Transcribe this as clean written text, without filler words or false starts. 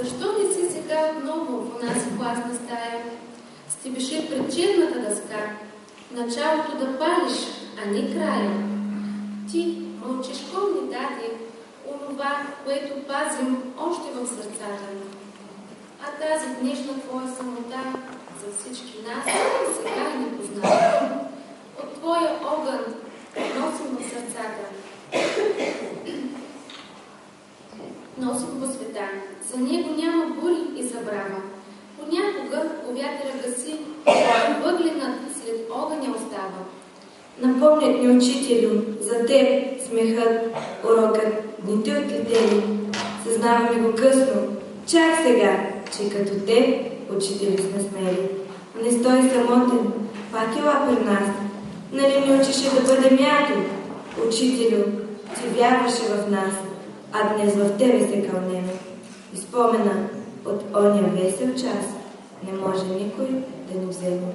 Защо не си сега отново в онази класна стая? Стебеше пред черната дъска, началото да палиш, а не края. Ти мълчешко ми даде онова, което пазим още в сърцата ми. А тази днешна твоя самота за всички нас сега е непозната. От твоя огън носим в сърцата. Носим по света. За него няма бури и забрава. Понякога вятъра гаси, въгленът след огъня остава. Напомнят ни, учителю, за теб смехът, урокът, дните отлетели. Съзнаваме го късно, чак сега, че като теб, учителю, сме смели. Не стой самотен, пак ела при нас. Нали ми учеше да бъдем ято? Учителю, ти вярваше в нас, а днес в тебе се кълнем. И спомена от оня весел час не може никой да ни вземе.